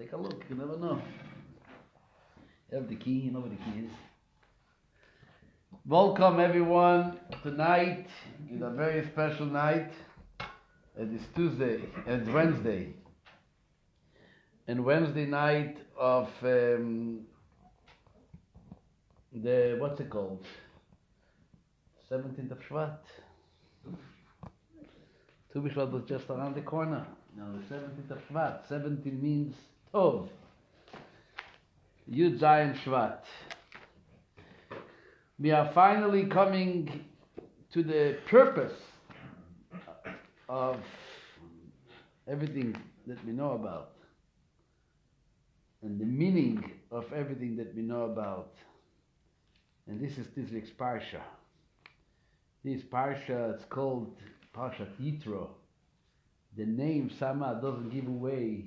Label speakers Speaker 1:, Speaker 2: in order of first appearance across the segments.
Speaker 1: Take a look, you never know. You have the key, you know where the key is. Welcome everyone. Tonight is a very special night. It is Tuesday, it's Wednesday. And Wednesday night of the, what's it called? 17th of Shvat. Tu B'Shvat was just around the corner. Now the 17th of Shvat. 17 means Tov. Yud Zayin Shvat. We are finally coming to the purpose of everything that we know about. And the meaning of everything that we know about. And this is this week's Parsha. This Parsha, it's called Parsha Yitro. The name somehow doesn't give away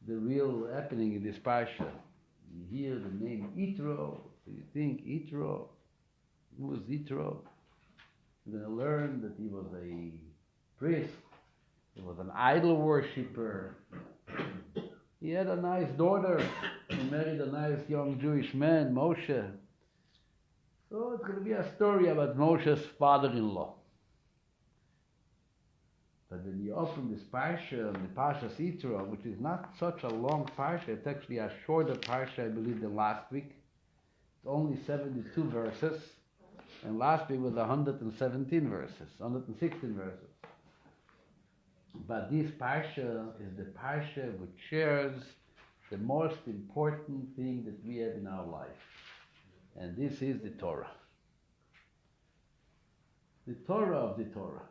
Speaker 1: the real happening in this Parsha. You hear the name Yitro, so you think Yitro. Who was Yitro? You're going to learn that he was a priest. He was an idol worshipper. He had a nice daughter. He married a nice young Jewish man, Moshe. So it's going to be a story about Moshe's father-in-law. But when you open this Parsha, the Parsha Yitro, which is not such a long Parsha, it's actually a shorter Parsha, I believe, than last week. It's only 72 verses. And last week was 117 verses, 116 verses. But this Parsha is the Parsha which shares the most important thing that we have in our life. And this is the Torah. The Torah of the Torah.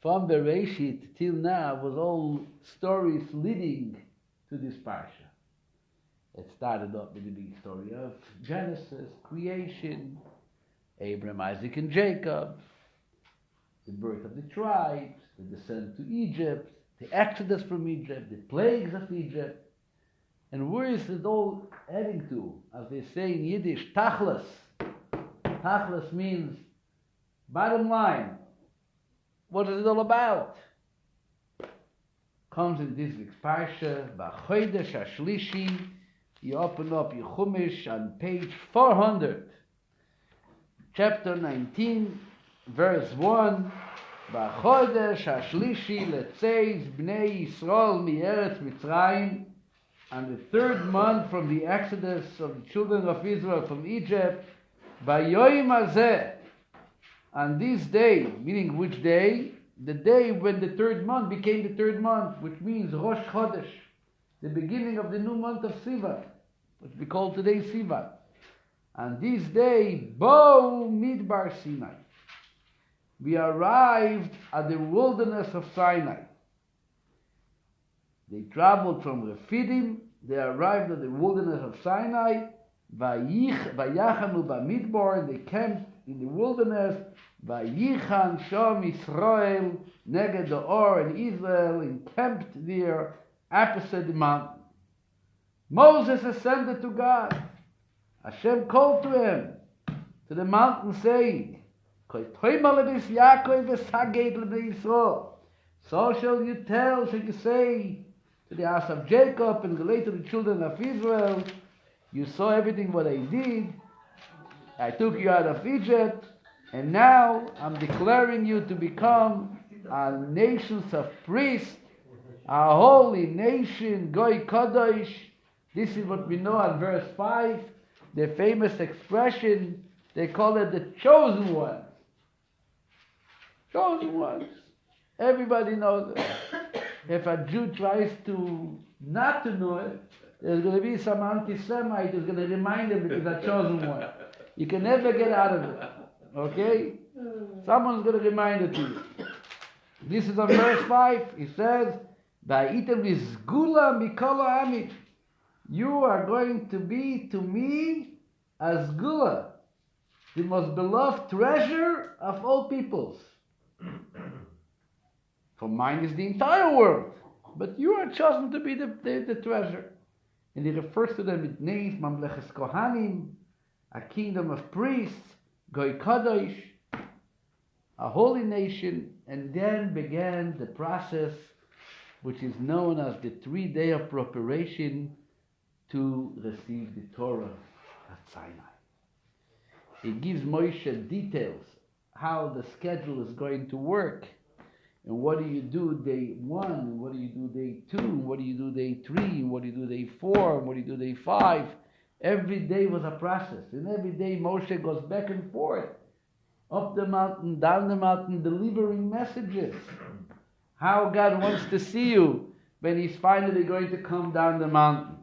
Speaker 1: From Bereshit till now was all stories leading to this Parsha. It started off with the big story of Genesis, creation, Abraham, Isaac, and Jacob, the birth of the tribes, the descent to Egypt, the exodus from Egypt, the plagues of Egypt. And where is it all heading to? As they say in Yiddish, Tachlis. Tachlis means bottom line. What is it all about? Comes in this week's Parsha, B'chodesh HaShlishi. You open up your Chumash on page 400. Chapter 19, verse 1. B'chodesh HaShlishi letzeis bnei Yisrael mi'eretz Mitzrayim. On the third month from the exodus of the children of Israel from Egypt, Bayoim Hazeh, on this day, meaning which day? The day when the third month became the third month, which means Rosh Chodesh, the beginning of the new month of Sivan, which we call today Sivan. On this day, Bo Midbar Sinai. We arrived at the wilderness of Sinai. They traveled from Rephidim, they arrived at the wilderness of Sinai, Vayachanu Bamidbar, they camped in the wilderness, Vayichan Shom Yisrael, Neged the Or, and Israel encamped there opposite the mountain. Moses ascended to God. Hashem called to him, to the mountain, saying, So shall you tell, shall you say, to the house of Jacob and relate to the children of Israel, you saw everything what I did. I took you out of Egypt, and now I'm declaring you to become a nation of priests, a holy nation, Goy Kadosh. This is what we know in verse 5, the famous expression, they call it the chosen ones. Chosen ones. Everybody knows it. If a Jew tries to not to know it, there's going to be some anti-Semite who's going to remind him that he's a chosen one. You can never get out of it. Okay? Someone's going to remind it to you. This is on verse 5. He says, Ba'item vizgula mikol ha'amim. You are going to be to me as gula, the most beloved treasure of all peoples. For mine is the entire world, but you are chosen to be the treasure. And he refers to them with names, Mamleches Kohanim, a kingdom of priests, Goy Kadosh, a holy nation, and then began the process which is known as the 3 day of preparation to receive the Torah at Sinai. It gives Moshe details how the schedule is going to work. And what do you do day 1, and what do you do day 2, and what do you do day 3, and what do you do day 4, and what do you do day 5. Every day was a process. And every day Moshe goes back and forth, up the mountain, down the mountain, delivering messages. How God wants to see you when He's finally going to come down the mountain.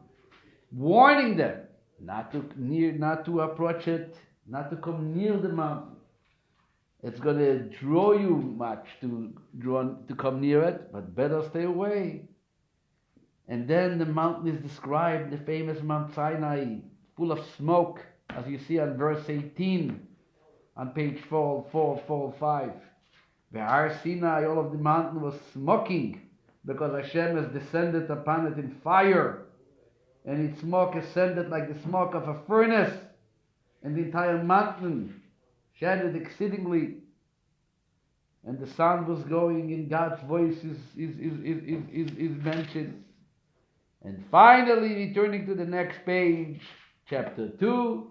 Speaker 1: Warning them not to approach it, not to come near the mountain. It's going to draw you much to come near it, but better stay away. And then the mountain is described, the famous Mount Sinai, full of smoke, as you see on verse 18, on page 445. Har Sinai, all of the mountain was smoking, because Hashem has descended upon it in fire, and its smoke ascended like the smoke of a furnace, and the entire mountain shouted exceedingly, and the sound was going, and God's voice is mentioned. And finally, returning to the next page, chapter 2,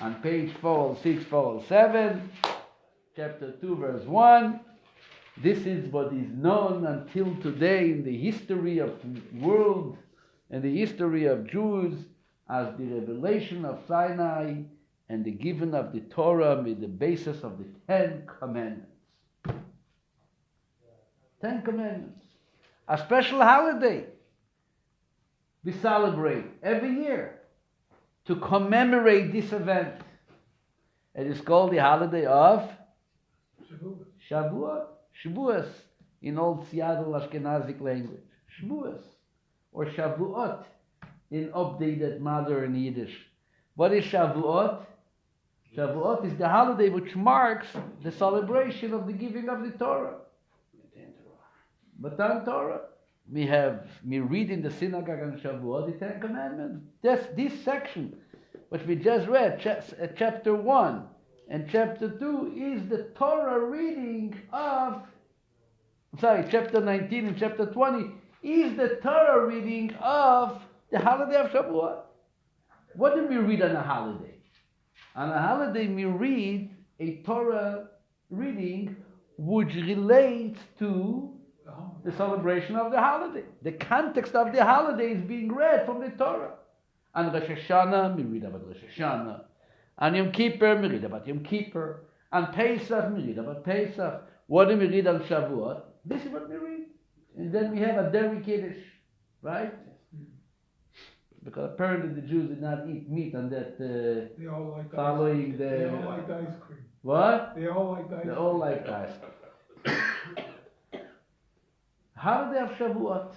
Speaker 1: on page 406, 407, chapter 2, verse 1. This is what is known until today in the history of the world and the history of Jews as the revelation of Sinai and the giving of the Torah with the basis of the 10 Commandments. 10 Commandments. A special holiday we celebrate every year to commemorate this event. It is called the holiday of Shavuot. Shavuos in Old Seattle Ashkenazic language. Shavuos or Shavuot in updated modern Yiddish. What is Shavuot? Shavuot is the holiday which marks the celebration of the giving of the Torah. Matan Torah. We read in the synagogue on Shavuot the 10 Commandments. This section, which we just read, chapter 1 and chapter 2, is the Torah reading of, chapter 19 and chapter 20 is the Torah reading of the holiday of Shavuot. What do we read on a holiday? On a holiday, we read a Torah reading which relates to the celebration of the holiday. The context of the holiday is being read from the Torah. On Rosh Hashanah, we read about Rosh Hashanah. On Yom Kippur, we read about Yom Kippur. On Pesach, we read about Pesach. What do we read on Shavuot? This is what we read. And then we have a Derek Kiddush, right? Because apparently the Jews did not eat meat on that
Speaker 2: they all like
Speaker 1: following
Speaker 2: ice cream. They all like ice cream.
Speaker 1: What?
Speaker 2: They all like ice cream.
Speaker 1: They all like ice cream. Holiday of Shavuot,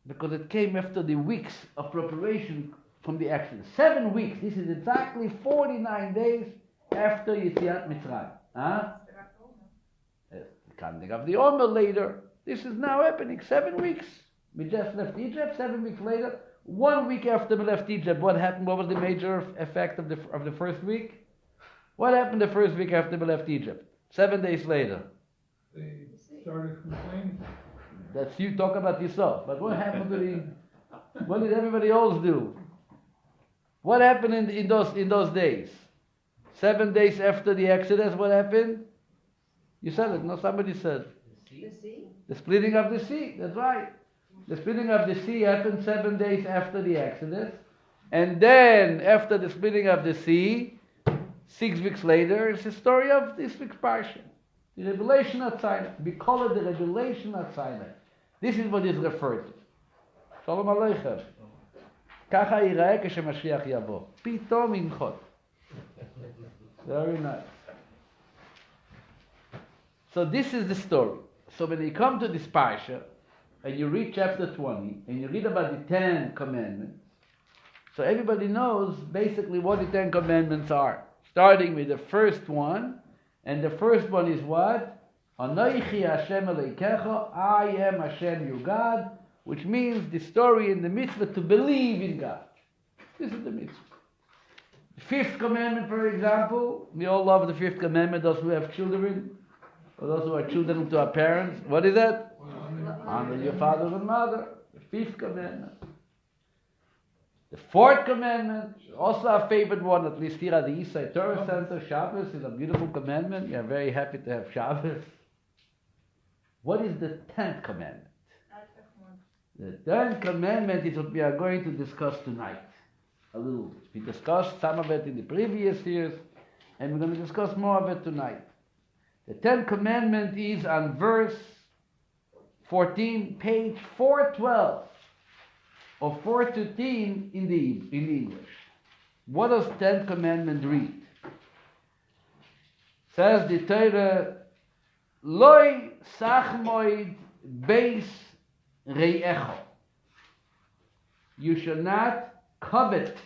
Speaker 1: because it came after the weeks of preparation from the Exodus. 7 weeks. This is exactly 49 days after Yetziat Mitzrayim. The counting of the Omer later. This is now happening. 7 weeks. We just left Egypt. 7 weeks later. 1 week after we left Egypt, what happened? What was the major effect of the first week? What happened the first week after we left Egypt? 7 days later.
Speaker 2: They started complaining.
Speaker 1: That's you talk about yourself. But what happened to what did everybody else do? What happened in those days? 7 days after the Exodus, what happened? You said it. No, somebody said.
Speaker 3: The sea?
Speaker 1: The splitting of the sea. That's right. The splitting of the sea happened 7 days after the Exodus. And then, after the splitting of the sea, 6 weeks later, it's the story of this week's Parsha. The revelation at Sinai. We call it the revelation at Sinai. This is what is referred to. Shalom Aleichem. Kacha yira'eh כשמשיח יבוא. פתאום ינחות. Very nice. So this is the story. So when you come to this Parsha, and you read chapter 20, and you read about the 10 Commandments, so everybody knows basically what the 10 Commandments are. Starting with the first one, and the first one is what? Anoichi Hashem Elokecha, I am Hashem your God, which means the story in the mitzvah to believe in God. This is the mitzvah. The fifth commandment, for example, we all love the fifth commandment, those who have children, or those who are children to our parents. What is that? Honor your father and mother. The fifth commandment. The fourth commandment, also our favorite one, at least here at the Eastside Torah Center, Shabbos is a beautiful commandment. We are very happy to have Shabbos. What is the 10th commandment? The 10th commandment is what we are going to discuss tonight. A little. We discussed some of it in the previous years, and we're going to discuss more of it tonight. The 10th commandment is on verse 14, page 412 or 413 in the English. What does 10th commandment read? Says the Torah, Loi sachmoid beis re'echo. You shall not covet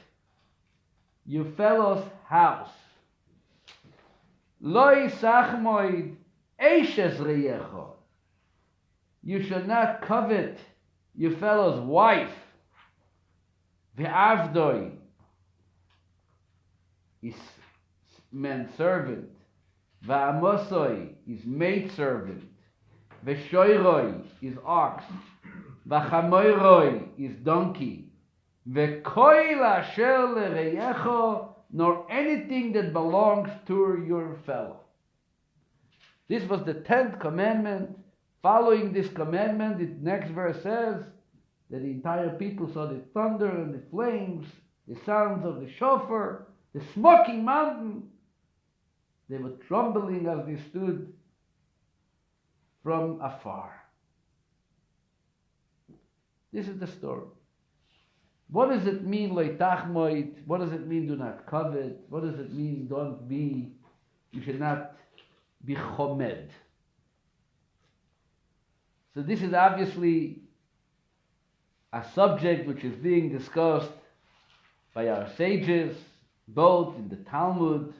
Speaker 1: your fellow's house. Loi sachmoid eishes re'echo. You shall not covet your fellow's wife. Ve'avdoi is manservant. Ve'amosoi is maidservant. Ve'shoiroi is ox. Ve'chamoiroi is donkey. Ve'koil asher lereyecho, nor anything that belongs to your fellow. This was the 10th commandment. Following this commandment, the next verse says that the entire people saw the thunder and the flames, the sounds of the shofar, the smoking mountain. They were trembling as they stood from afar. This is the story. What does it mean, loitachmoit? What does it mean, do not covet? What does it mean, don't be, you should not be chomed? So this is obviously a subject which is being discussed by our sages, both in the Talmud,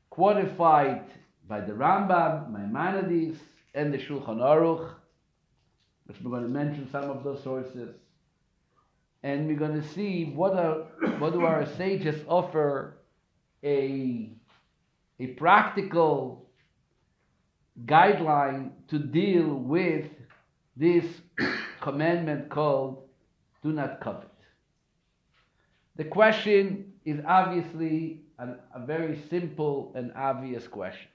Speaker 1: qualified by the Rambam, Maimonides, and the Shulchan Aruch, which we're going to mention some of those sources. And we're going to see what do our sages offer a practical guideline to deal with this commandment called do not covet. The question is obviously a very simple and obvious question.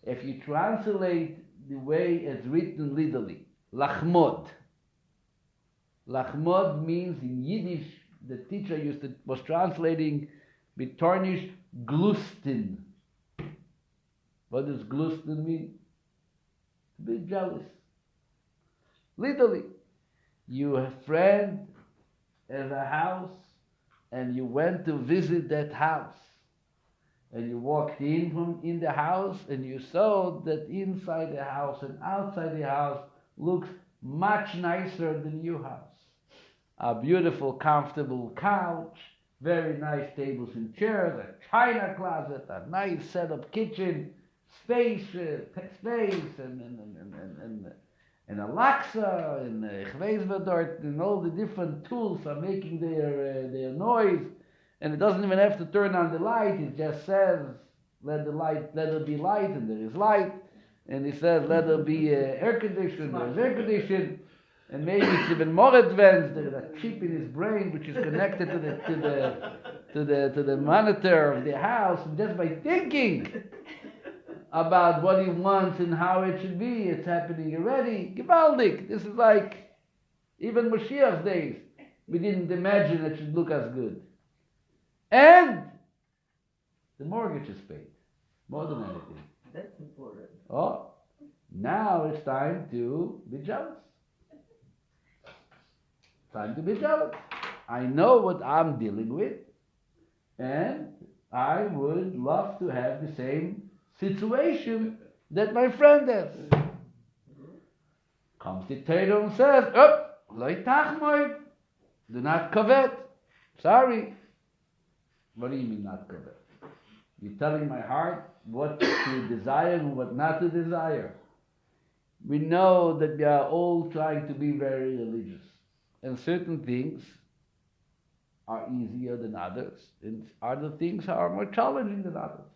Speaker 1: If you translate the way it's written literally, lachmod. Lachmod means in Yiddish, the teacher was translating with tarnished glusten. What does glusten mean? To be jealous. Literally, you have a friend at a house, and you went to visit that house. And you walked in the house, and you saw that inside the house and outside the house looks much nicer than your house. A beautiful, comfortable couch, very nice tables and chairs, a china closet, a nice set-up kitchen, space, and Alexa, and Chveizvadort, and all the different tools are making their noise, and it doesn't even have to turn on the light. It just says, let there be light, and there is light, and it says, let there be air conditioning, there's air conditioning, and maybe it's even more advanced. There's a chip in his brain which is connected to the monitor of the house, and just by thinking about what he wants and how it should be, it's happening already. Gewaldig. This is like even Mashiach's days. We didn't imagine it should look as good. And the mortgage is paid. More than anything.
Speaker 3: That's important.
Speaker 1: Oh, now it's time to be jealous. Time to be jealous. I know what I'm dealing with, and I would love to have the same situation that my friend has. Comes the Torah and says, Lo tachmoid, do not covet. Sorry. What do you mean not covet? You're telling my heart what to desire and what not to desire. We know that we are all trying to be very religious, and certain things are easier than others, and other things are more challenging than others.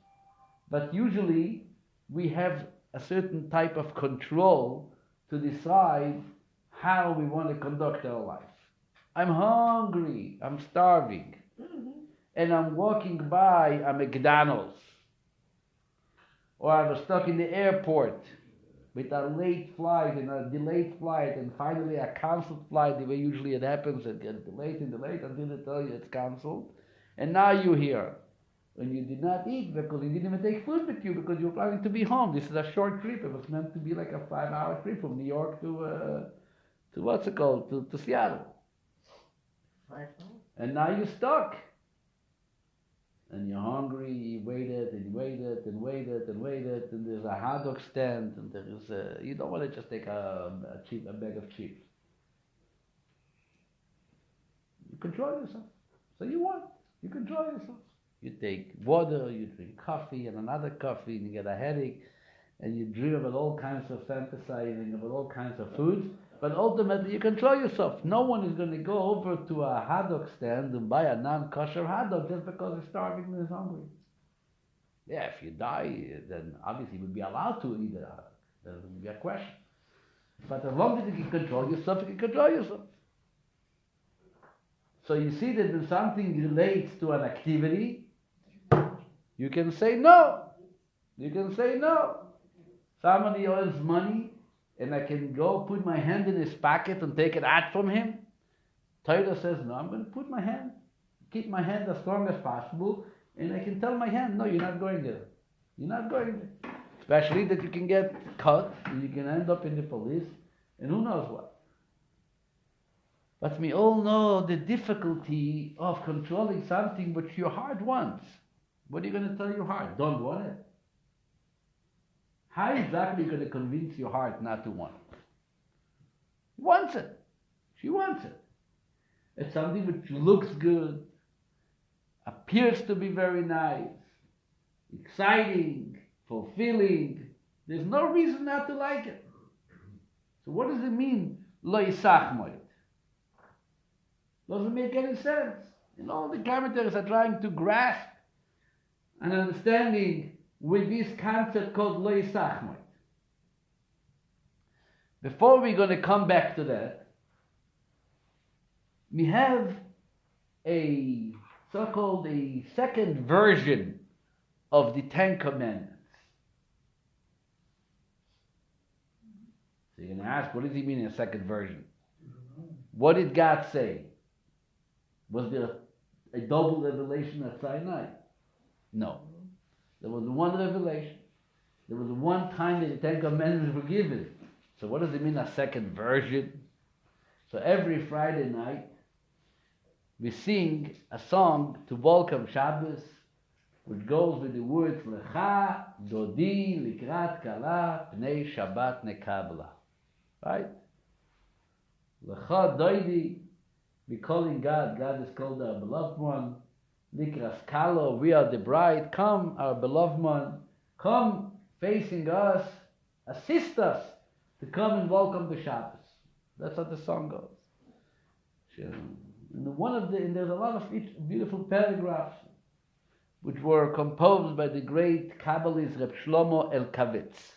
Speaker 1: But usually we have a certain type of control to decide how we want to conduct our life. I'm hungry, I'm starving, and I'm walking by a McDonald's, or I was stuck in the airport with a late flight and a delayed flight, and finally a canceled flight, the way usually it happens, it gets delayed until they tell you it's canceled, and now you're here. And you did not eat because you didn't even take food with you because you were planning to be home. This is a short trip. It was meant to be like a 5-hour trip from New York to what's it called? To Seattle.
Speaker 3: 5 hours?
Speaker 1: And now you're stuck. And you're hungry, you waited and waited and waited and waited, and there's a hot dog stand, and there is you don't want to just take a bag of chips. You control yourself. So you control yourself. You take water, you drink coffee and another coffee, and you get a headache, and you dream about all kinds of fantasizing about all kinds of foods, but ultimately you control yourself. No one is going to go over to a hot dog stand and buy a non-kosher hot dog just because he's starving and he's hungry. Yeah, if you die, then obviously you would be allowed to eat a hot dog. There would be a question. But as long as you can control yourself, you can control yourself. So you see that when something relates to an activity, you can say no. You can say no. Somebody owes money, and I can go put my hand in his pocket and take it out from him. Torah says, no, I'm going to keep my hand as strong as possible, and I can tell my hand, no, you're not going there. You're not going there. Especially that you can get caught, and you can end up in the police, and who knows what. But we all know the difficulty of controlling something which your heart wants. What are you going to tell your heart? Don't want it. How exactly are you going to convince your heart not to want it? He wants it. She wants it. It's something which looks good, appears to be very nice, exciting, fulfilling. There's no reason not to like it. So what does it mean, lo yisachmoid? Doesn't make any sense. And all the commentators are trying to grasp an understanding with this concept called lo yisachmoid. Before we're going to come back to that, we have a so-called a second version of the 10 Commandments. So you're going to ask, what does he mean in a second version? What did God say? Was there a double revelation at Sinai? No. There was one revelation. There was one time that the 10 Commandments were given. So what does it mean, a second version? So every Friday night, we sing a song to welcome Shabbos, which goes with the words, Lecha, Dodi, Likrat Kala, Pnei Shabbat Nekabla. Right? Lecha, Dodi, we calling God. God is called our beloved one. Likras Kala, we are the bride. Come, our beloved one. Come facing us. Assist us to come and welcome the Shabbos. That's how the song goes. And there's a lot of beautiful paragraphs which were composed by the great Kabbalist Reb Shlomo Elkavitz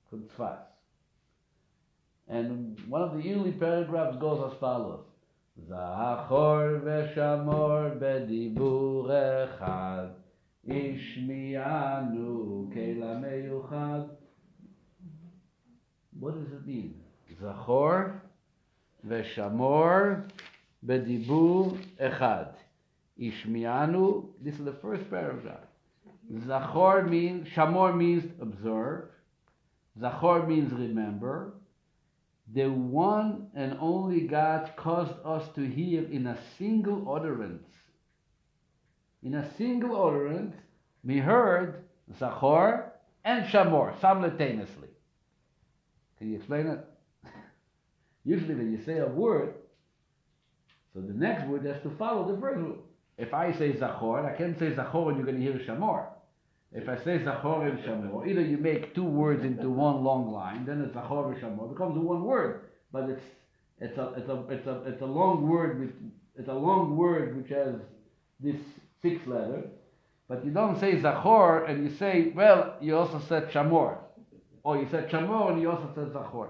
Speaker 1: from Tzfaz. And one of the early paragraphs goes as follows: Zachor v'shamor bedibur echad, ishmianu keila meyuchad. What does it mean? Zachor v'shamor bedibur echad, ishmianu. This is the first paragraph. Zachor means, shamor means observe. Zachor means remember. The one and only God caused us to hear in a single utterance. In a single utterance, we heard Zachor and Shamor simultaneously. Can you explain it? Usually when you say a word, so the next word has to follow the first word. If I say Zachor, I can't say Zachor and you're going to hear Shamor. If I say Zachor and Shamor, either you make two words into one long line, then it's Zachor and Shamor. It becomes one word, but it's a long word which has this 6 letters. But you don't say Zachor and you say, well, you also said Shamor. Oh, you said Shamor and you also said Zachor.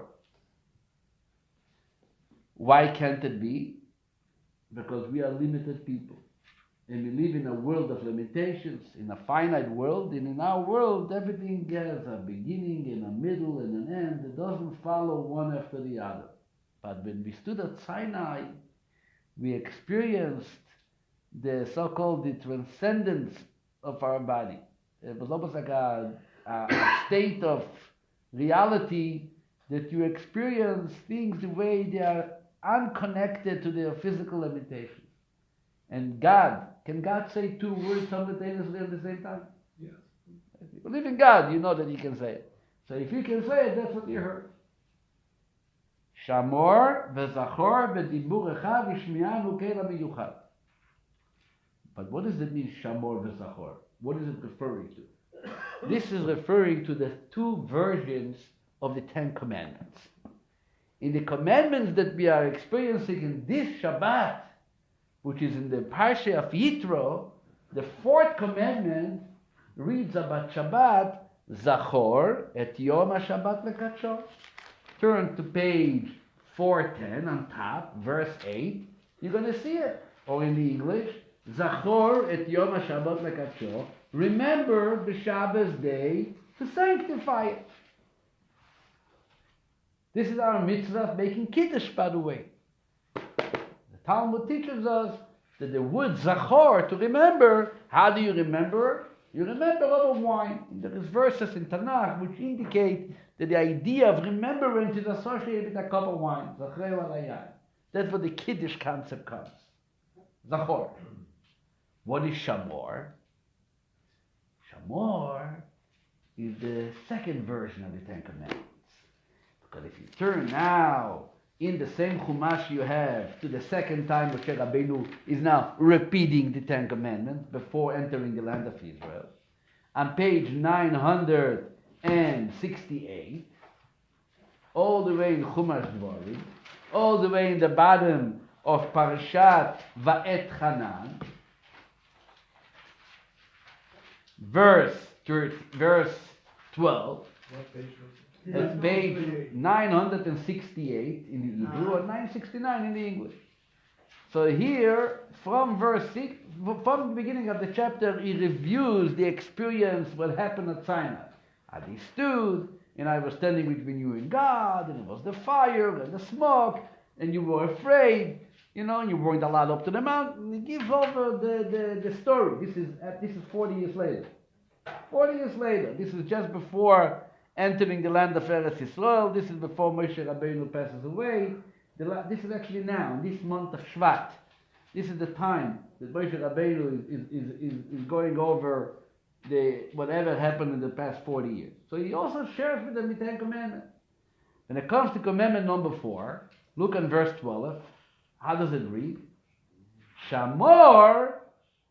Speaker 1: Why can't it be? Because we are limited people. And we live in a world of limitations, in a finite world, and in our world everything has a beginning and a middle and an end. It doesn't follow one after the other. But when we stood at Sinai, we experienced the so-called the transcendence of our body. It was almost like a state of reality that you experience things the way they are unconnected to their physical limitations. And God, can God say two words simultaneously at the same time?
Speaker 2: Yes.
Speaker 1: If you believe in God, you know that He can say it. So if He can say it, that's what you heard. Shamor v'zachor v'dibur echad v'shmi'anu keila miyuchad. But what does it mean, Shamor v'zachor? What is it referring to? This is referring to the two versions of the Ten Commandments. In the commandments that we are experiencing in this Shabbat, which is in the Parsha of Yitro, the fourth commandment reads about Shabbat, Zachor et Yom HaShabbat lekadsho. Turn to page 410 on top, verse 8. You're going to see it. Or in the English, Zachor et Yom HaShabbat lekadsho. Remember the Shabbos day to sanctify it. This is our mitzvah of making Kiddush, by the way. Talmud teaches us that the word Zachor, to remember, how do you remember? You remember over wine. There is verses in Tanakh which indicate that the idea of remembrance is associated with a cup of wine. That's where the Kiddush concept comes. Zachor. What is Shamor? Shamor is the second version of the Ten Commandments. Because if you turn now in the same Chumash you have to the second time Moshe Rabbeinu is now repeating the Ten Commandments before entering the land of Israel. On page 968, all the way in Chumash Dvarim, all the way in the bottom of Parshat Va'et Hanan, verse 12.
Speaker 2: What page was it?
Speaker 1: It's page 968 in the Hebrew or 969 in the English. So here, from verse 6, from the beginning of the chapter, he reviews the experience, what happened at Sinai. And he stood, and I was standing between you and God, and it was the fire and the smoke, and you were afraid, and you weren't allowed up to the mountain. He gives over the story. This is 40 years later. 40 years later. This is just before entering the land of Eretz Yisrael. This is before Moshe Rabbeinu passes away. This is actually now, in this month of Shvat. This is the time that Moshe Rabbeinu is going over whatever happened in the past 40 years. So he also shares with them the Ten Commandments. When it comes to commandment number 4, look on verse 12. How does it read? Shamor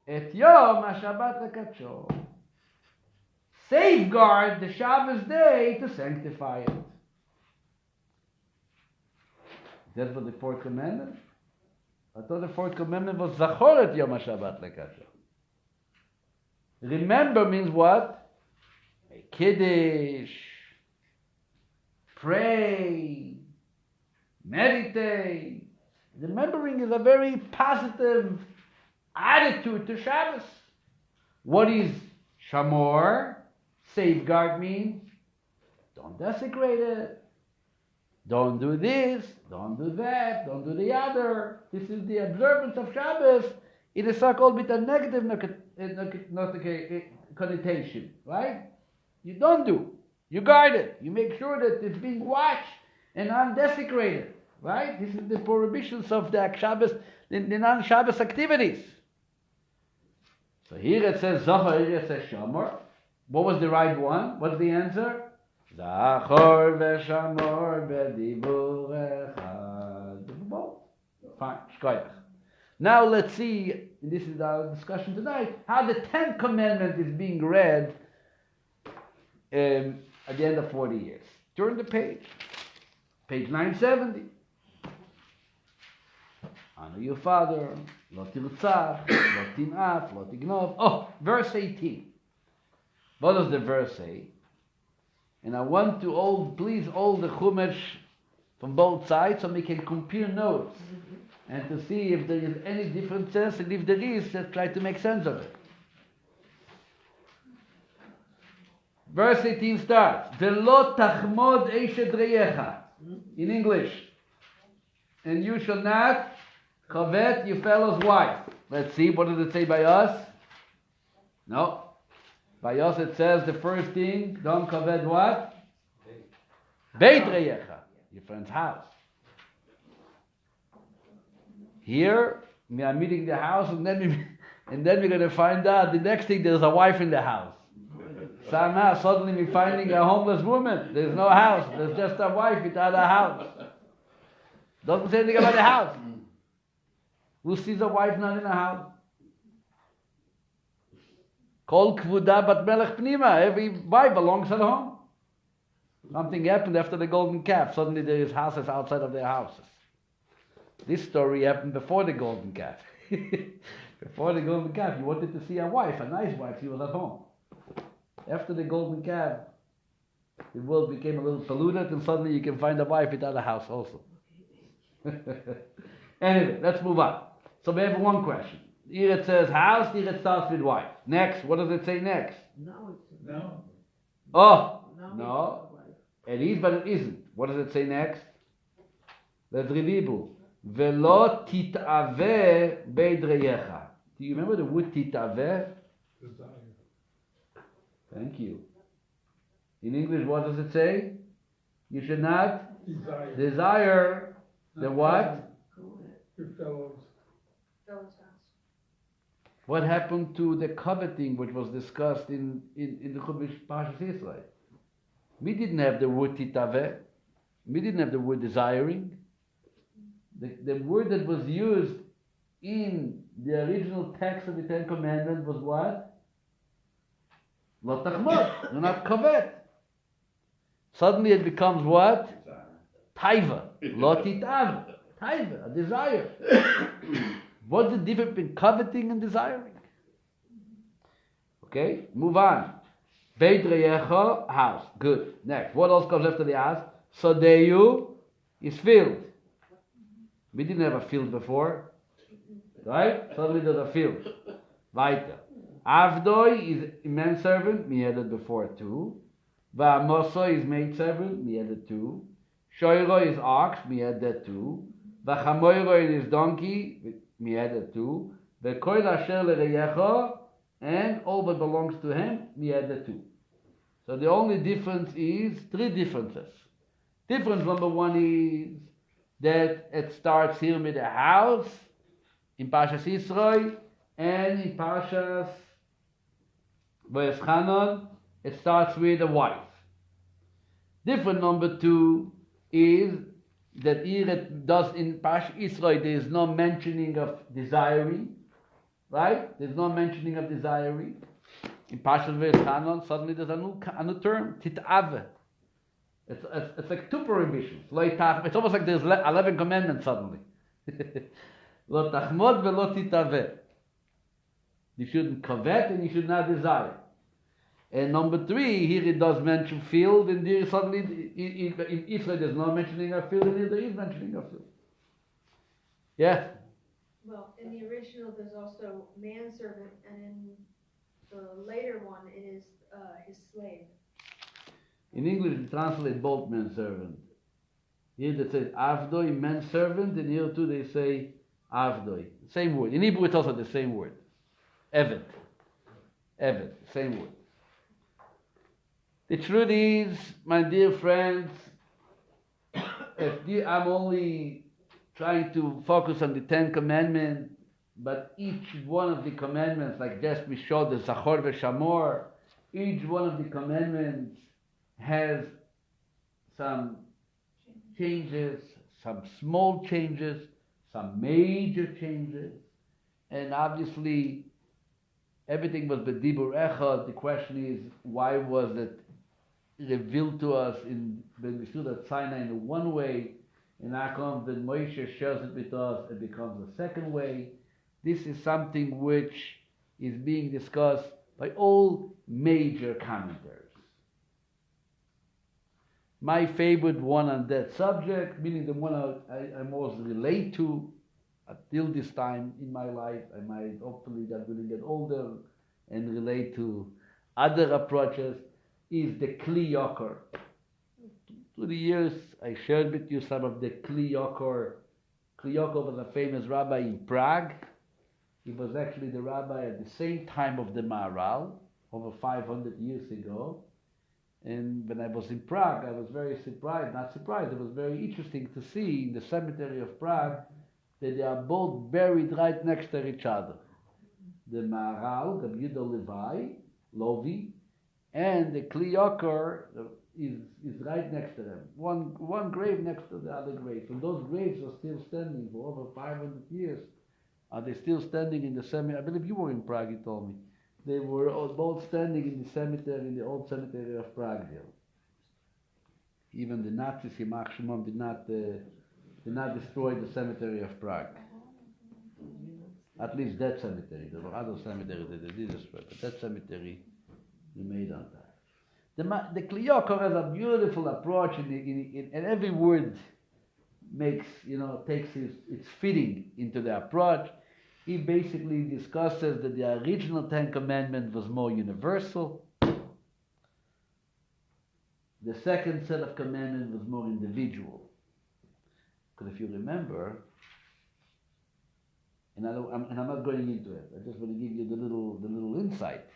Speaker 1: et Yom HaShabbat lekadsho. Safeguard the Shabbos day to sanctify it. That's what the fourth commandment? I thought the fourth commandment was Zachor et Yom HaShabbat lekadsho. Remember means what? A Kiddush, pray, meditate. Remembering is a very positive attitude to Shabbos. What is Shamor? Safeguard means don't desecrate it. Don't do this, don't do that, don't do the other. This is the observance of Shabbos. It is so-called with a negative connotation, right? You don't do. You guard it. You make sure that it's being watched and undesecrated, right? This is the prohibitions of the Shabbos, the non-Shabbos activities. So here it says Zachor, here it says Shamor. What was the right one? What's the answer? Zachor v'shamor b'dibur echad. Fine, shkoyach. Now let's see, and this is our discussion tonight, how the 10th commandment is being read at the end of 40 years. Turn the page. Page 970. Honor your father, lo tirtzach, lo tin'af, lo tignov. Oh, verse 18. What does the verse say? And I want to please all the Chumash from both sides so we can compare notes and to see if there is any differences, and if there is, let's try to make sense of it. Verse 18 starts, Velo tachmod eshet reyecha, in English, and you shall not covet your fellow's wife. Let's see, what does it say by us? No. By us it says the first thing, don't covet what? Beit reyecha, your friend's house. Here, we are meeting the house, and then we're going to find out the next thing, there's a wife in the house. Somehow, suddenly we're finding a homeless woman. There's no house. There's just a wife without a house. Doesn't say anything about the house. Who sees a wife not in a house? Kol kvuda bat melech pnima. Every wife belongs at home. Something happened after the golden calf. Suddenly there is houses outside of their houses. This story happened before the golden calf. Before the golden calf, you wanted to see a wife, a nice wife. She was at home. After the golden calf, the world became a little polluted, and suddenly you can find a wife without a house also. Anyway, let's move on. So we have one question. Here it says house, here it starts with wife. Next, what does it say next?
Speaker 3: No.
Speaker 1: Oh, no. It is, but it isn't. What does it say next? Let's read Hebrew. Velo tit'aveh beid reyecha. Do you remember the word tit'aveh?
Speaker 2: Desire.
Speaker 1: Thank you. In English, what does it say? You should not desire the what?
Speaker 2: Your fellows.
Speaker 1: What happened to the coveting which was discussed in the Chumash Parsha Yitro? We didn't have the word titaveh. We didn't have the word desiring. The word that was used in the original text of the Ten Commandments was what? Lo tachmod. Do not covet. Suddenly it becomes what? Taiva. Lo titav. Taiva, a desire. What's the difference between coveting and desiring? Okay, move on. Beit reyecha, house. Good. Next. What else comes after the house? Sodeyu is field. We didn't have a field before. Right? Suddenly there's a field. Weiter. Avdoi is manservant. We had it before too. Va'amoso is maidservant. We had it too. Shoiro is ox. We had that too. V'chamoiro is donkey. We had it too. V'koil asher lereyecha, and all that belongs to him. We had that too. So the only difference is three differences. Difference number one is that it starts here with a house in Parshas Yisro, and in Parshas Vayeschanon it starts with a wife. Difference number two is that here it does in Parshas Yisro there is no mentioning of desiring, right? There's no mentioning of desiring. In Parshas Vayeschanon suddenly there's a new term, tit'aveh. It's like two prohibitions. It's almost like there's 11 commandments suddenly. Lo tachmod velo titaveh. You shouldn't covet and you should not desire. And number three, here it does mention field, and there suddenly in Israel there's no mentioning of field, and here there is mentioning of field. Yeah.
Speaker 4: Well, in the original there's also manservant, and in the later one it is his slave.
Speaker 1: In English, they translate both manservant. Here they say avdoi, manservant, and here too they say avdoi. Same word. In Hebrew, it's also the same word. Eved. Eved, same word. The truth is, my dear friends, I'm only trying to focus on the Ten Commandments, but each one of the commandments, like just we showed the Zachor v'Shamor, each one of the commandments has some changes, some small changes, some major changes, and obviously everything was b'dibur echad. The question is, why was it revealed to us in B'Mishud Sinai in one way, and how come when Moshe shares it with us, it becomes a second way? This is something which is being discussed by all major commentators. my favorite one on that subject, meaning the one I most relate to until this time in my life. I might hopefully that will get older and relate to other approaches, is the Kli Yakar. Through the years, I shared with you some of the Kli Yakar. Kli Yakar was a famous rabbi in Prague. He was actually the rabbi at the same time of the Maharal, over 500 years ago. And when I was in Prague, I was very surprised, not surprised, it was very interesting to see in the cemetery of Prague that they are both buried right next to each other. The Maharal, Rabbi Yitro Lovi, and the Kli Yakar is right next to them. One grave next to the other grave. And those graves are still standing for over 500 years. Are they still standing in the cemetery? I believe you were in Prague, you told me. They were both standing in the cemetery, in the old cemetery of Prague there. Even the Nazis, Yimach Shemam, did not destroy the cemetery of Prague. At least that cemetery. There were other cemeteries that they did destroy, but that cemetery remained untouched. The Kli Yakar has a beautiful approach, and every word makes, takes its fitting into the approach. He basically discusses that the original Ten Commandments was more universal. The second set of commandments was more individual. Because if you remember, and I'm not going into it, I just want to give you the little insight.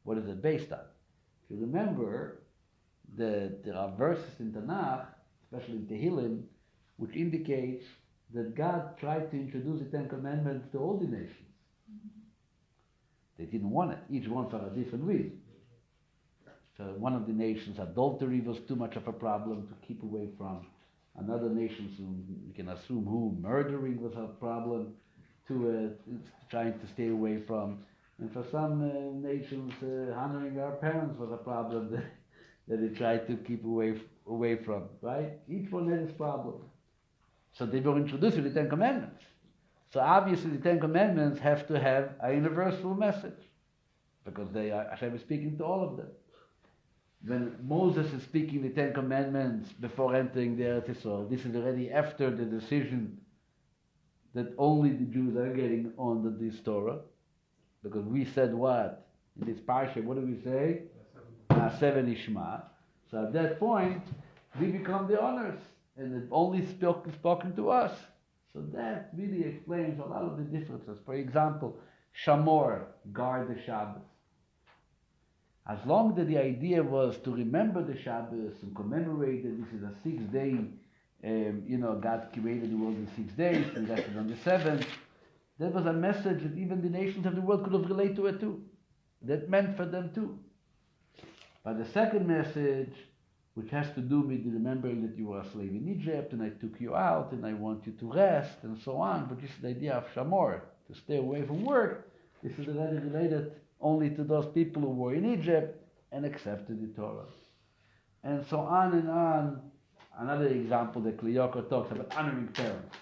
Speaker 1: What is it based on? If you remember, there are verses in Tanakh, especially in Tehillim, which indicates that God tried to introduce the Ten Commandments to all the nations. They didn't want it, each one for a different reason. So one of the nations, adultery was too much of a problem to keep away from. Another nation, we can assume murdering was a problem to trying to stay away from. And for some nations, honoring our parents was a problem that they tried to keep away from, right? Each one had its problem. So they were introducing the Ten Commandments. So obviously the Ten Commandments have to have a universal message, because Hashem is speaking to all of them. When Moses is speaking the Ten Commandments before entering the Eretz Yisrael, this is already after the decision that only the Jews are getting on this Torah, because we said what? In this Parsha, what do we say? Seven Ishma. So at that point, we become the honors, and it only spoken to us. So that really explains a lot of the differences. For example, Shamor, guard the Shabbos. As long as the idea was to remember the Shabbos and commemorate that this is a 6-day, God created the world in 6 days, and rested on the 7th, that was a message that even the nations of the world could have related to it too. That meant for them too. But the second message, which has to do with remembering that you were a slave in Egypt, and I took you out, and I want you to rest, and so on, but this is the idea of Shamor, to stay away from work. This is already related only to those people who were in Egypt and accepted the Torah. And so on and on. Another example that Kli Yakar talks about, honoring parents.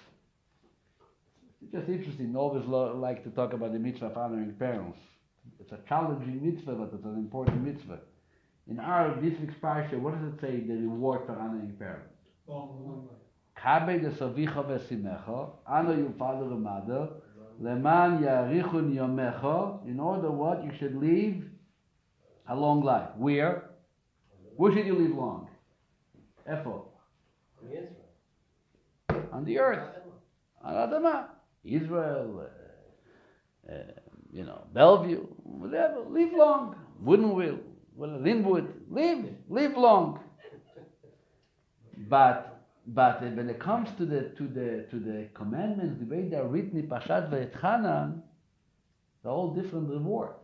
Speaker 1: It's just interesting. I always like to talk about the mitzvah of honoring parents. It's a challenging mitzvah, but it's an important mitzvah. In this week's Parsha, what does it say, the reward for honoring parents? Kabed esavicha v'esimecha, honor your father and mother, leman yarichun yomecha, in order what? You should live a long life. Where? Where should you live long? Efo? On the earth. On Adamah. Israel, Bellevue, whatever. Live long. Woodenville, Linwood. Live long. But when it comes to the commandments, the way they are written in Pashat Vayetchanan, they're all different rewards.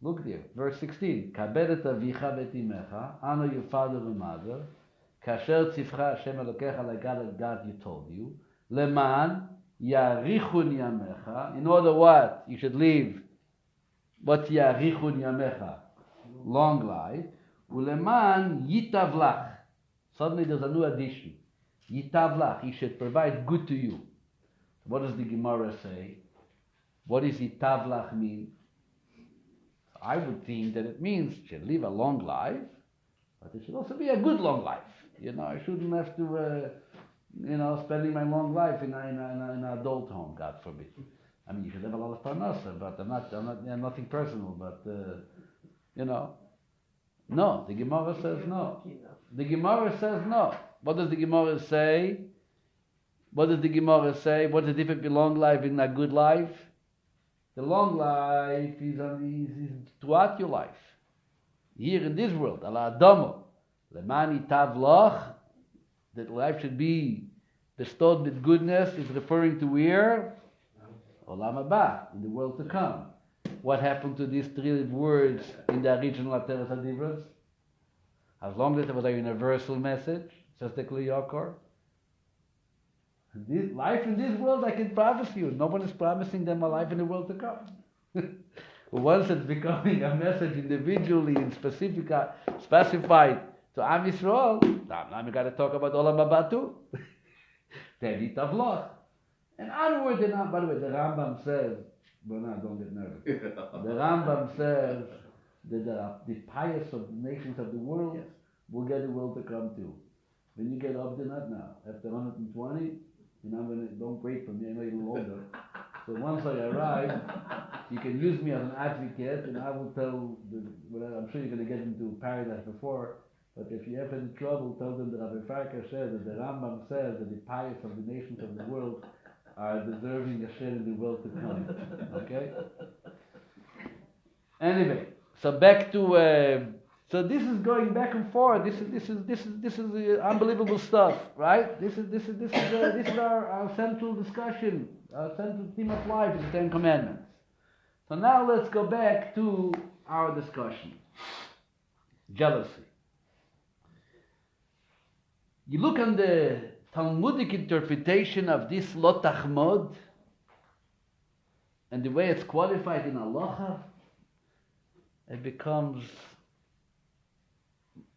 Speaker 1: Look there, verse 16. Kabed et avicha v'et imecha, honor your father and mother, kasher tzivcha Hashem Elokecha like God you told you, leman yarichun yamecha, in order what? You should live, what's yarichun yamecha? Long life. Uleman yitavlach. Suddenly there's a new addition. Yitavlach, he should provide good to you. What does the Gemara say? What does yitavlach mean? I would think that it means you should live a long life, but it should also be a good long life. I shouldn't have to, spending my long life in an adult home, God forbid. I mean, you should have a lot of parnasa, but I'm not, nothing personal, but, no, the Gemara says no. The Gemara says no. What does the Gemara say? What does the Gemara say? What's the difference between long life and a good life? The long life is throughout your life. Here in this world, ala adamo, lemani tav loch, that life should be bestowed with goodness, is referring to where? Olam haba, in the world to come. What happened to these three words in the original Ateres HaDivros? As long as it was a universal message, says the Kli Yakar. Life in this world, I can promise you, no one is promising them a life in the world to come. Once it's becoming a message individually and specified to Am Yisrael, now we got to talk about Olam Haba too. Then Tavloch. And onward and on, by the way, the Rambam says, well, no, don't get nervous. The Rambam says that the pious of the nations of the world will get the world to come too. When you get up to that now, after 120, don't wait for me, I know you're a little older. So once I arrive, you can use me as an advocate, and I will tell, I'm sure you're going to get into paradise before, but if you have any trouble, tell them that Rabbi Farkash says that the Rambam says that the pious of the nations of the world are deserving a share in the world to come. Okay? Anyway, so back to so this is going back and forth. This is unbelievable stuff, right? This is our central discussion, our central theme of life is the Ten Commandments. So now let's go back to our discussion. Jealousy. You look on the Talmudic interpretation of this lo tachmod and the way it's qualified in halacha, it becomes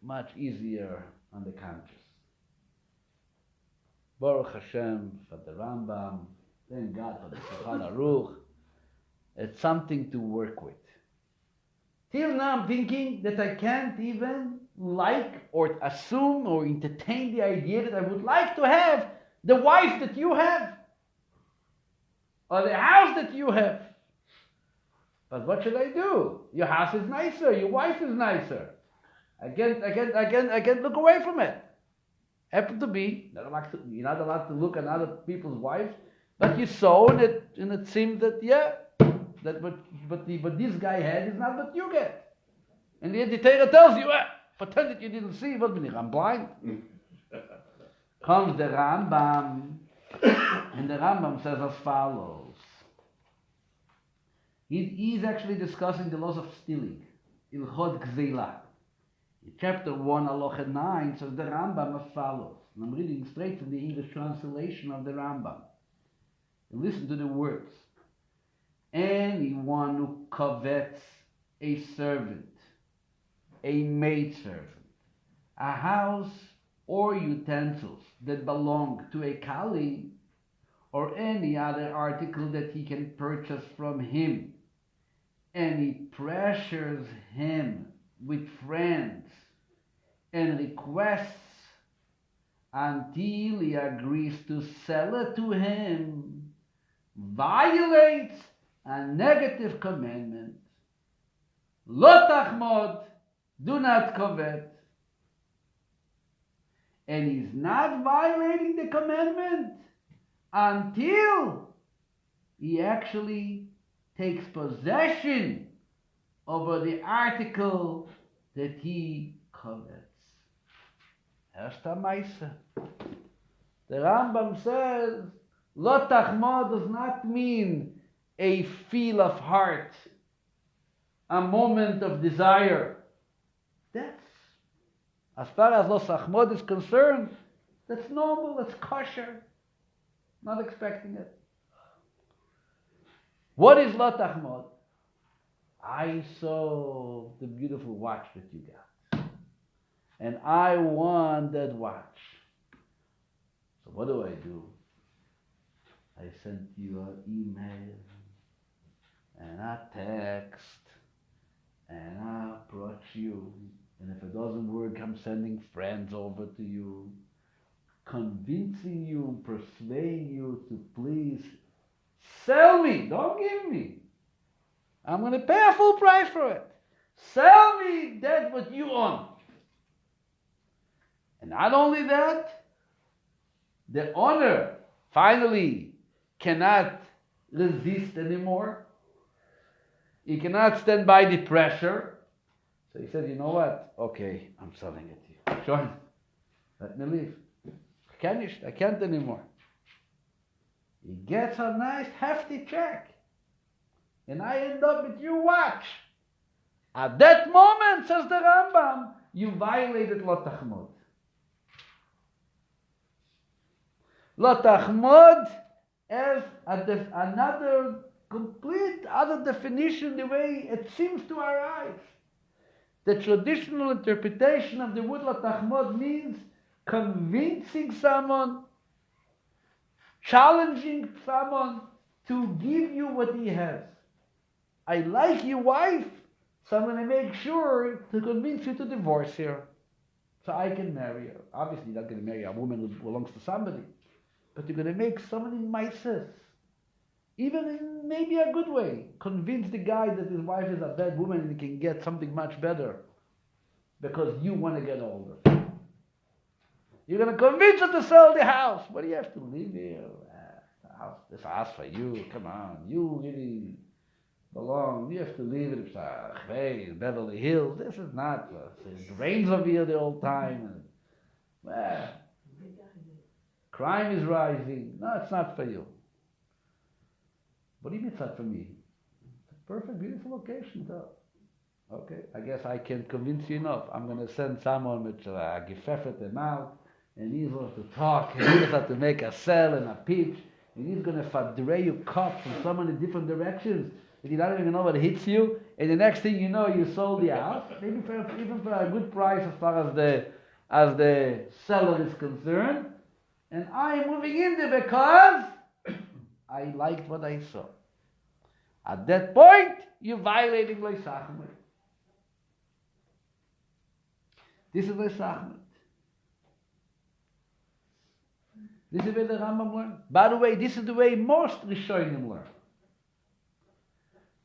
Speaker 1: much easier on the conscience. Baruch Hashem for the Rambam, thank God for the Shulchan Aruch. It's something to work with. Till now I'm thinking that I can't even like or assume or entertain the idea that I would like to have the wife that you have or the house that you have. But what should I do? Your house is nicer, your wife is nicer. I can't look away from it. Happen to be, you're not allowed to look at other people's wives, but you saw and it seemed that but this guy had is not what you get. And the Torah tells you, pretend that you didn't see. What bin ich? I'm blind. Comes the Rambam, and the Rambam says as follows. He's actually discussing the laws of stealing. Ilchot Gzeilah. In chapter 1, Halacha 9, says the Rambam as follows. And I'm reading straight from the English translation of the Rambam. And listen to the words. Anyone who covets a servant, a maidservant, a house or utensils that belong to a Kali, or any other article that he can purchase from him, and he pressures him with friends and requests until he agrees to sell it to him, violates a negative commandment. Lo tachmod, do not covet. And he's not violating the commandment until he actually takes possession over the article that he covets. Erster Meiser. The Rambam says, Lo tachmod does not mean a feel of heart, a moment of desire. That's, as far as Lo tachmod is concerned, that's normal, that's kosher. Not expecting it. What is Lo tachmod? I saw the beautiful watch that you got, and I want that watch. So what do? I sent you an email, and a text, and I brought you And if it doesn't work, I'm sending friends over to you, convincing you, persuading you to please sell me, don't give me. I'm going to pay a full price for it. Sell me that what you own. And not only that, the owner finally cannot resist anymore. He cannot stand by the pressure. So he said, you know what? Okay, I'm selling it to you. Sure. Let me leave. I can't anymore. He gets a nice hefty check. And I end up with your watch. At that moment, says the Rambam, you violated Lo Tachmod. Lo Tachmod as another complete other definition, the way it seems to our eyes. The traditional interpretation of the word Lo Tachmod means convincing someone, challenging someone to give you what he has. I like your wife, so I'm going to make sure to convince you to divorce her so I can marry her. Obviously, you're not going to marry a woman who belongs to somebody, but you're going to make so many mices, even in maybe a good way. Convince the guy that his wife is a bad woman and he can get something much better because you want to get older. You're going to convince her to sell the house. What do you have to live here? This house for you. Come on. You really belong. You have to leave it in Beverly Hills. This is not. It rains over here the whole time. And, crime is rising. No, it's not for you. What do you mean it's not for me? It's a perfect, beautiful location, though. Okay, I guess I can't convince you enough. I'm going to send someone with a gefeffert mouth, and he's going to talk, and he's going to make a sell and a pitch, and he's going to fadre you cut from so many different directions that you don't even know what hits you, and the next thing you know, you sold the house, maybe even for a good price as far as the seller is concerned, and I'm moving in there because I liked what I saw. At that point, you're violating Lo Tachmod. This is Lo Tachmod. This is where the Rambam learned. By the way, this is the way most Rishonim learn.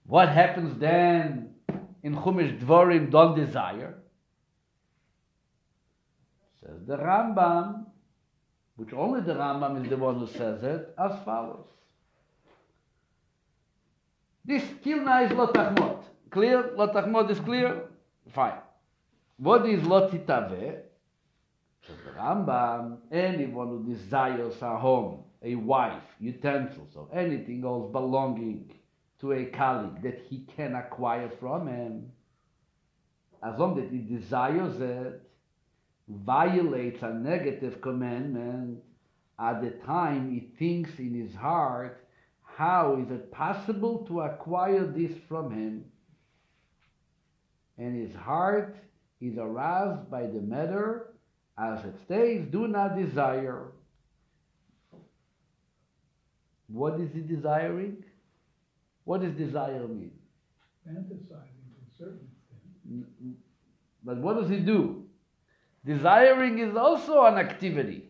Speaker 1: What happens then in Chumash Dvorim, don't desire? Says the Rambam, which only the Rambam is the one who says it, as follows. This till now is Lo Tachmod. Clear? Lo Tachmod is clear? Fine. What is Lo Titaveh? Says the Rambam, anyone who desires a home, a wife, utensils, or anything else belonging to a colleague that he can acquire from him, as long as he desires it, violates a negative commandment, at the time he thinks in his heart, how is it possible to acquire this from him? And his heart is aroused by the matter, as it states, do not desire. What is he desiring? What does desire mean?
Speaker 2: Fantasizing to certain things.
Speaker 1: But what does he do? Desiring is also an activity.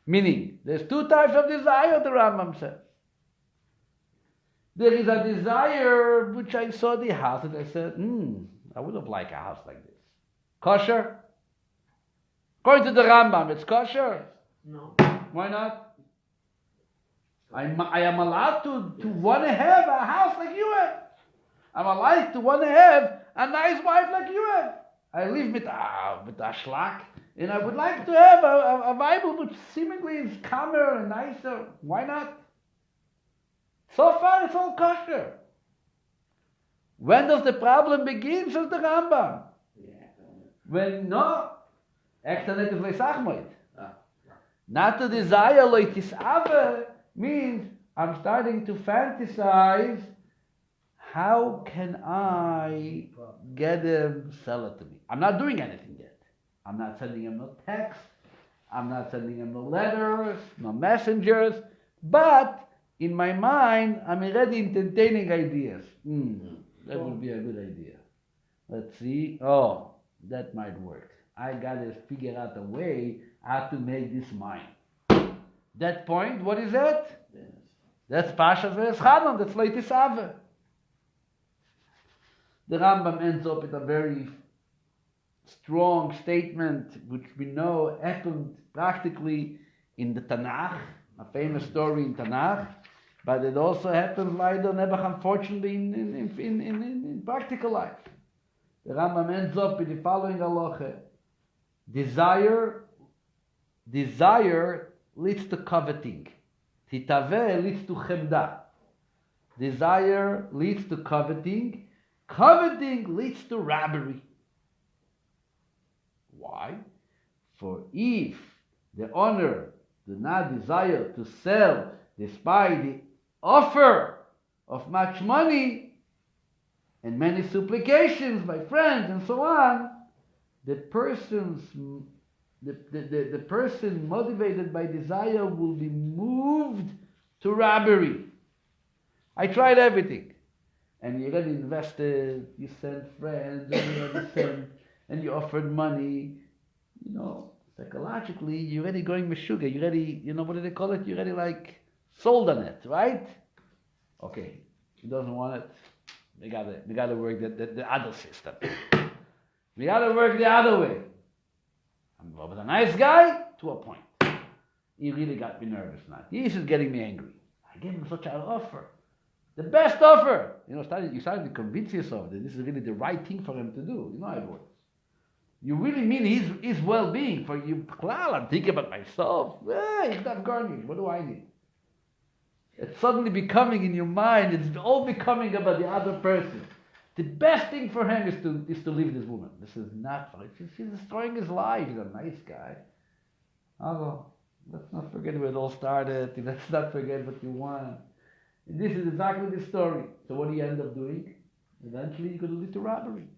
Speaker 1: Meaning, there's two types of desire, the Rambam says. There is a desire which I saw the house and I said, I would have liked a house like this. Kosher? According to the Rambam, it's kosher?
Speaker 3: No.
Speaker 1: Why not? I am allowed to want to have a house like you have. I'm allowed to want to have a nice wife like you have. I live with a shlak, and I would like to have a Bible which seemingly is calmer and nicer. Why not? So far, it's all kosher. When does the problem begin, says the Rambam? When, no, excellent is Lo Tachmod. Not to desire Lo Tisave means I'm starting to fantasize, how can I get him sell it to me? I'm not doing anything yet. I'm not sending him no text. I'm not sending him no letters, no messengers. But in my mind, I'm already entertaining ideas. That would be a good idea. Let's see. Oh, that might work. I gotta figure out a way how to make this mine. That point, what is that?
Speaker 3: Yes.
Speaker 1: That's Parsha V'Eschanon, that's Leitis Ave. The Rambam ends up with a very strong statement, which we know happened practically in the Tanakh, a famous story in Tanakh, but it also happens later, unfortunately, in practical life. The Rambam ends up with the following halacha: desire leads to coveting. Titaveh leads to chemda. Desire leads to coveting. Coveting leads to robbery. Why? For if the owner do not desire to sell despite the offer of much money and many supplications by friends and so on, the person motivated by desire will be moved to robbery. I tried everything. And you already invested, you sent friends, and you already sent, and you offered money. You know, psychologically, you're already going meshuga. You're already, what do they call it? You're already like sold on it, right? Okay, he doesn't want it. We gotta work the other system. We gotta work the other way. I'm a nice guy to a point. He really got me nervous now. This is getting me angry. I gave him such an offer. The best offer. You started to convince yourself that this is really the right thing for him to do. You know how it works. You really mean his well-being. For you, Klal, I'm thinking about myself. He's not garnish. What do I need? It's suddenly becoming in your mind, it's all becoming about the other person. The best thing for him is to leave this woman. This is not for it. She's destroying his life. He's a nice guy. Although, let's not forget where it all started. Let's not forget what you want. And this is exactly the story. So what do you end up doing? Eventually you're going to lead to robbery.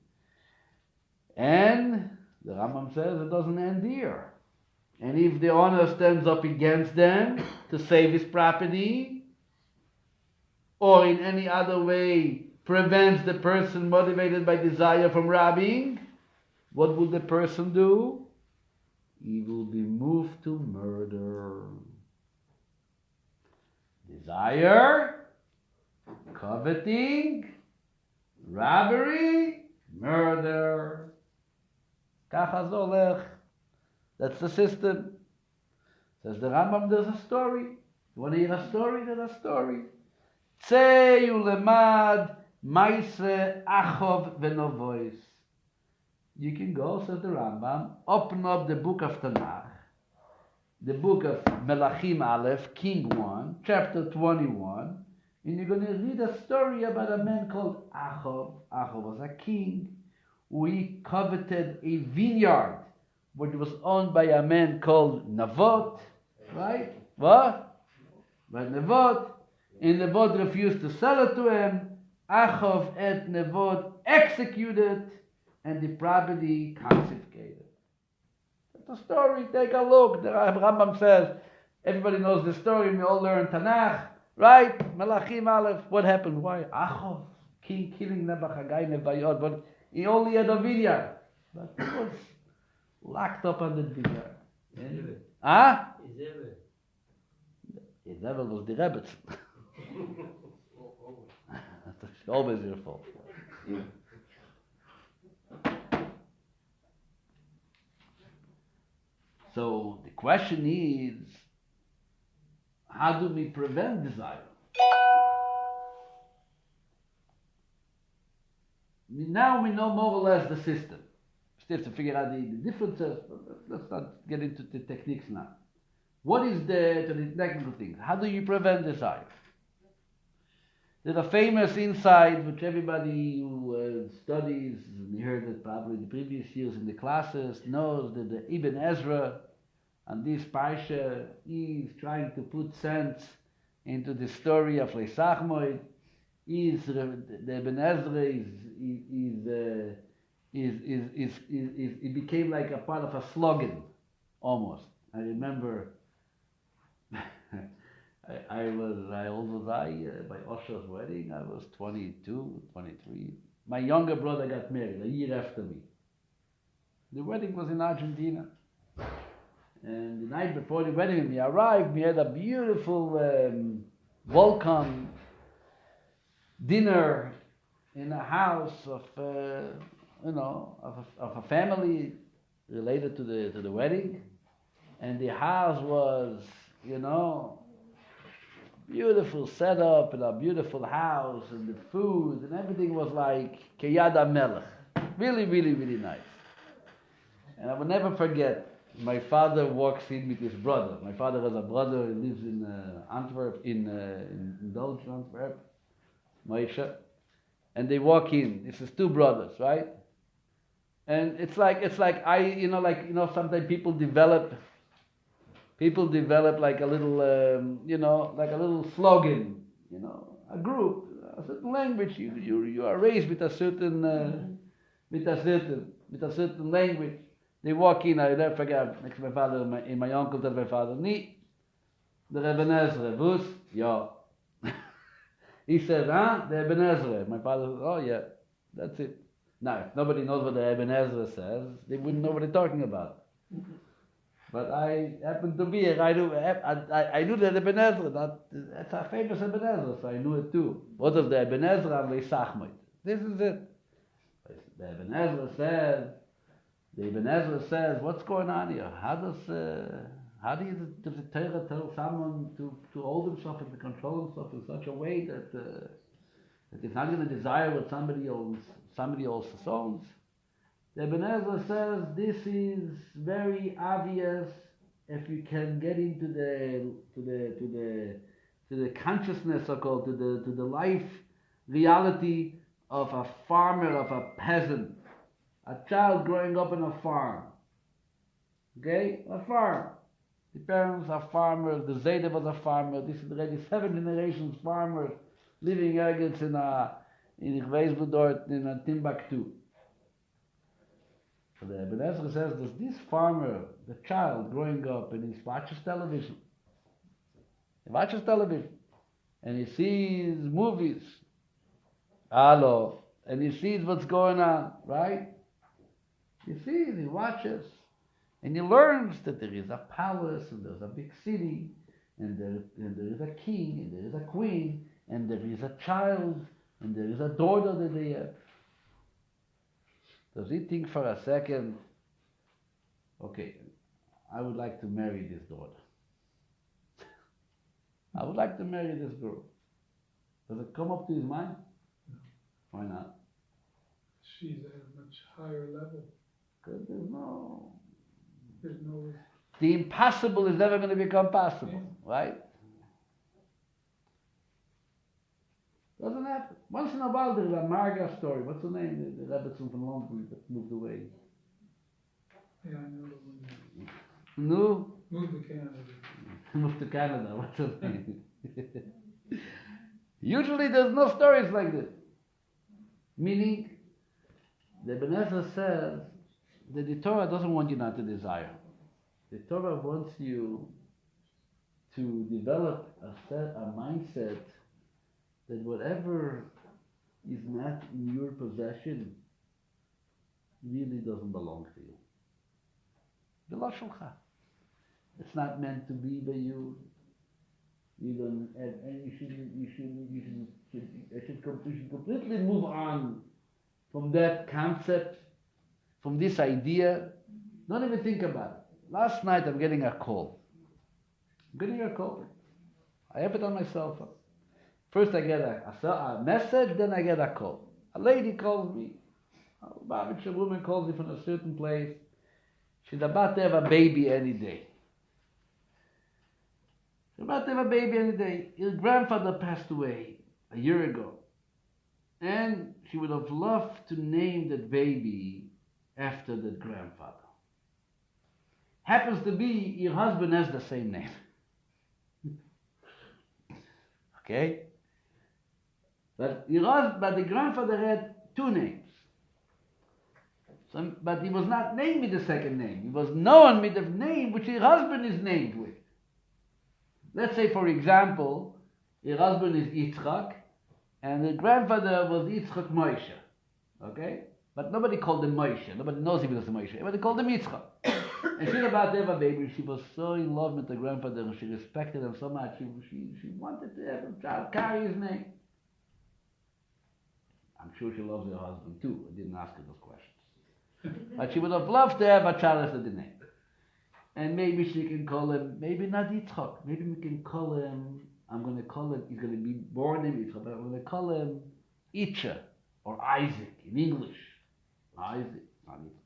Speaker 1: And the Rambam says it doesn't end here. And if the owner stands up against them to save his property, or in any other way prevents the person motivated by desire from robbing, what will the person do? He will be moved to murder. Desire, coveting, robbery, murder. Kacha zolech. That's the system. Says the Rambam, there's a story. You want to hear a story? There's a story. Tzei ulemad maise achov venovois. You can go, says the Rambam, open up the book of Tanakh, the book of Melachim Aleph, King 1, chapter 21, and you're going to read a story about a man called Achov. Achov was a king who he coveted a vineyard which was owned by a man called Navot, right? What? By Navot. And Navot refused to sell it to him. Achov and Navot executed and the property confiscated. That's the story. Take a look. The Rambam says, everybody knows the story. We all learn Tanakh, right? Melachim Aleph. What happened? Why? Achov, king killing Nebuchadnezzar Nebayot, but he only had a vineyard. But he was locked up on the vineyard. Ah? Izebel was the Rebbe. That's always your fault. So the question is, how do we prevent desire? Now we know more or less the system. Still to figure out the differences, but let's not get into the techniques now. What is the technical things? How do you prevent desire? There's a famous insight which everybody who studies, and you heard it probably the previous years in the classes, knows that the Ibn Ezra on this Parsha is trying to put sense into the story of Leisach Moed. The Ibn Ezra it became like a part of a slogan, almost. I remember how old was I? By Osher's wedding, I was 22, 23. My younger brother got married a year after me. The wedding was in Argentina. And the night before the wedding, when we arrived, we had a beautiful welcome dinner in a house of, of a family related to the wedding. And the house was, beautiful setup and a beautiful house, and the food and everything was like Keyad HaMelech. Really, really, really nice. And I will never forget, my father walks in with his brother. My father has a brother who lives in Antwerp, in Belgium, Antwerp, Moshe. And they walk in. This is two brothers, right? And it's like sometimes people develop like a little, like a little slogan, a group, a certain language. You are raised with a certain language. They walk in. I never forget. Next to my father, my uncle told my father, "Nee, the Rebbe Ezra, Vus, yeah." He said, "Huh, the Rebbe Ezra." My father said, "Oh yeah, that's it." Now, if nobody knows what the Rebbe Ezra says, they wouldn't know what they're talking about. But I happened to be here. I knew the Rebbe Ezra. That's a famous Rebbe Ezra, so I knew it too. What does the Rebbe Ezra say? This is it. The Rebbe Ezra says, what's going on here? How does the Torah tell someone to hold himself and to control himself in such a way that he's not going to desire what somebody else owns? The Rebbe Ezra says this is very obvious if you can get into the consciousness, so-called, to the life reality of a farmer, of a peasant, a child growing up in a farm. Okay, a farm. The parents are farmers. The Zayda was a farmer. This is already 7 generations farmers living against in Timbuktu. So the Rebbe Ezra says that this farmer, the child growing up, and he watches television. And he sees movies. And he sees what's going on, right? He sees, he watches. And he learns that there is a palace, and there's a big city, and there is a king, and there is a queen, and there is a child, and there is a daughter that they have. Does he think for a second, okay, I would like to marry this daughter. I would like to marry this girl. Does it come up to his mind?
Speaker 2: No.
Speaker 1: Why not?
Speaker 2: She's at a much higher level.
Speaker 1: Because there's no... The impossible is never going to become possible, right? Doesn't happen. Once in a while there's a Marga story. What's the name? The Rebbetzin from London that moved away.
Speaker 2: Yeah, I know the one.
Speaker 1: No?
Speaker 2: Moved to Canada.
Speaker 1: Moved to Canada. What's his name? Usually there's no stories like this. Meaning, the Ibn Ezra says that the Torah doesn't want you not to desire. The Torah wants you to develop a mindset that whatever is not in your possession really doesn't belong to you. It's not meant to be by you. You don't have any. You should completely move on from that concept, from this idea. Don't even think about it. Last night I'm getting a call. I have it on my cell phone. First I get a message, then I get a call. A lady calls me. A woman calls me from a certain place. She's about to have a baby any day. Her grandfather passed away a year ago. And she would have loved to name that baby after that grandfather. Happens to be, your husband has the same name. Okay? But the grandfather had 2 names. But he was not named with the second name. He was known with the name which your husband is named with. Let's say, for example, your husband is Yitzchak, and the grandfather was Yitzchak Moshe. Okay? But nobody called him Moshe. Nobody knows if he was a Moshe. Everybody called him Yitzchak. And she about to have a baby. She was so in love with the grandfather. She respected him so much. She wanted to have a child, carry his name. I'm sure she loves her husband too. I didn't ask her those questions. But she would have loved to have a child after the name. And maybe she can call him, maybe not Yitzchak. Maybe we can call him, I'm going to call him, he's going to be born in Yitzchak, but I'm going to call him Itcha or Isaac in English. Isaac, not Yitzchak.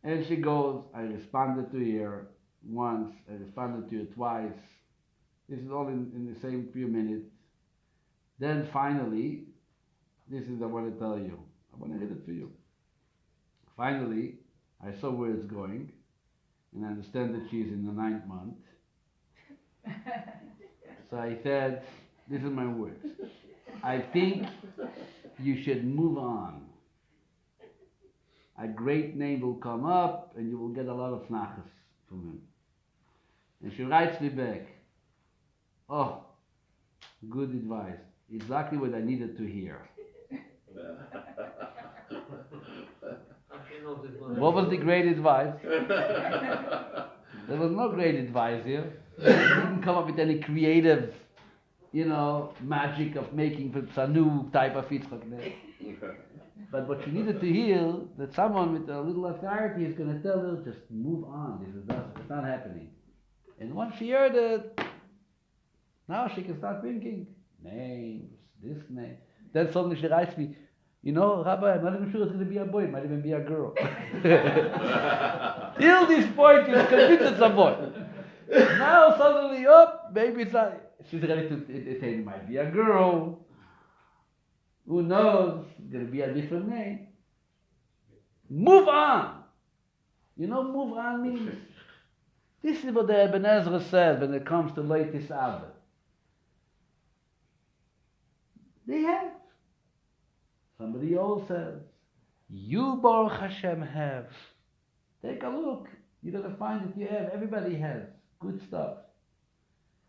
Speaker 1: And she goes, I responded to her once, I responded to her twice. This is all in the same few minutes. Then finally, this is I want to tell you. I want to read it for you. Finally, I saw where it's going, and I understand that she's in the 9th month. So I said, this is my words. I think you should move on. A great name will come up, and you will get a lot of nachas from him. And she writes me back, oh, good advice. Exactly what I needed to hear. What was the great advice? There was no great advice here. She didn't come up with any creative, magic of making a new type of Yitzchak name. But what she needed to hear, that someone with a little authority is going to tell her, just move on. It's not happening. And once she heard it, now she can start thinking, names, this name. Then suddenly she writes me, Rabbi, I'm not even sure it's going to be a boy, it might even be a girl. Till this point, you're convinced it's a boy. Now suddenly, maybe it's not. She's ready to say it might be a girl. Who knows? It's going to be a different name. Move on. Move on means. This is what the Ibn Ezra said when it comes to Leitis Abba. They have. Somebody else says, you Baruch Hashem have. Take a look. You're going to find that you have. Everybody has. Good stuff.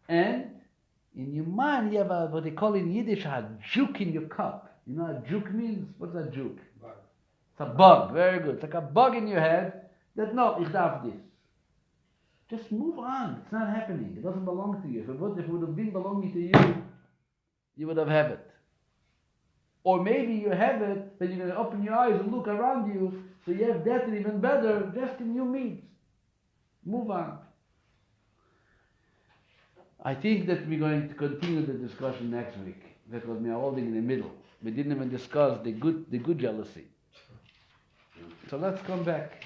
Speaker 1: And in your mind, you have what they call in Yiddish a juke in your cup. You know what juke means? What's a juke?
Speaker 2: Bug.
Speaker 1: It's a bug. Very good. It's like a bug in your head that, no, ich darf this. Just move on. It's not happening. It doesn't belong to you. If it would have been belonging to you, you would have had it. Or maybe you have it, then you're going to open your eyes and look around you, so you have that and even better, just in your means. Move on. I think that we're going to continue the discussion next week, because we are holding in the middle. We didn't even discuss the good jealousy. So let's come back.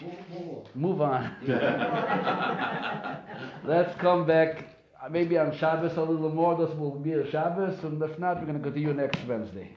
Speaker 1: Move on. Let's come back. Maybe on Shabbos a little more. This will be a Shabbos, and if not, we're going to continue next Wednesday.